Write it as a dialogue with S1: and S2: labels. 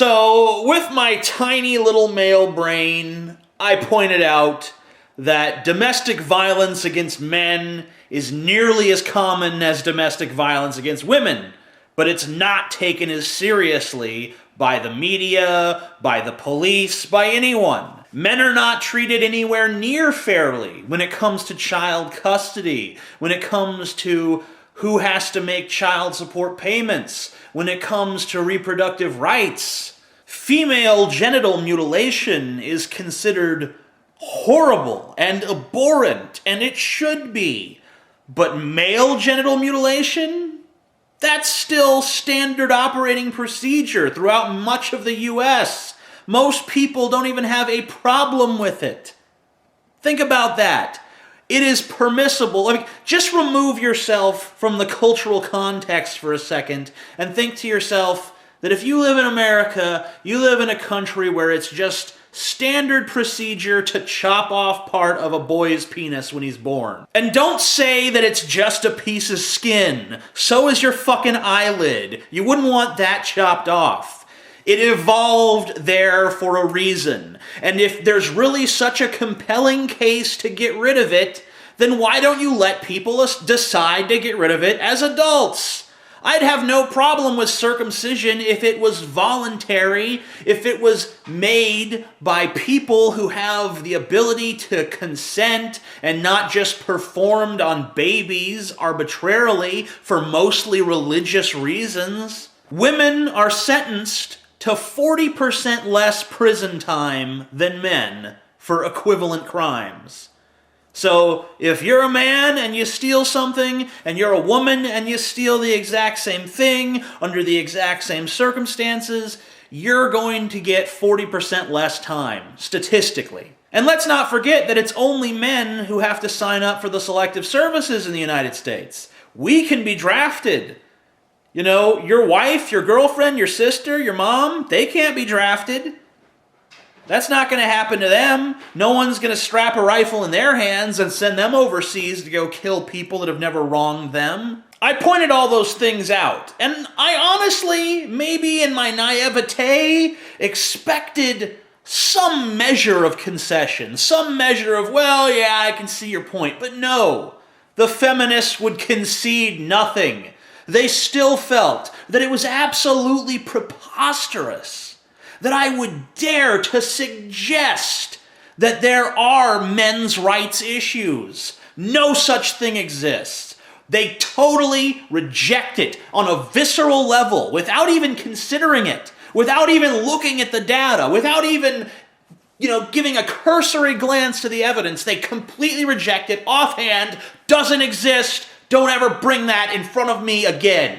S1: So, with my tiny little male brain, I pointed out that domestic violence against men is nearly as common as domestic violence against women, but it's not taken as seriously by the media, by the police, by anyone. Men are not treated anywhere near fairly when it comes to child custody, when it comes to who has to make child support payments, when it comes to reproductive rights. Female genital mutilation is considered horrible and abhorrent, and it should be. But male genital mutilation? That's still standard operating procedure throughout much of the US. Most people don't even have a problem with it. Think about that. It is permissible. I mean, just remove yourself from the cultural context for a second and think to yourself that if you live in America, you live in a country where it's just standard procedure to chop off part of a boy's penis when he's born. And don't say that it's just a piece of skin. So is your fucking eyelid. You wouldn't want that chopped off. It evolved there for a reason. And if there's really such a compelling case to get rid of it, then why don't you let people decide to get rid of it as adults? I'd have no problem with circumcision if it was voluntary, if it was made by people who have the ability to consent and not just performed on babies arbitrarily for mostly religious reasons. Women are sentenced to 40% less prison time than men for equivalent crimes. So, if you're a man and you steal something, and you're a woman and you steal the exact same thing, under the exact same circumstances, you're going to get 40% less time, statistically. And let's not forget that it's only men who have to sign up for the selective services in the United States. We can be drafted. You know, your wife, your girlfriend, your sister, your mom, they can't be drafted. That's not going to happen to them. No one's going to strap a rifle in their hands and send them overseas to go kill people that have never wronged them. I pointed all those things out, and I honestly, maybe in my naivete, expected some measure of concession, some measure of, well, yeah, I can see your point. But no, the feminists would concede nothing. They still felt that it was absolutely preposterous that I would dare to suggest that there are men's rights issues. No such thing exists. They totally reject it on a visceral level without even considering it, without even looking at the data, without even, giving a cursory glance to the evidence. They completely reject it offhand, doesn't exist. Don't ever bring that in front of me again.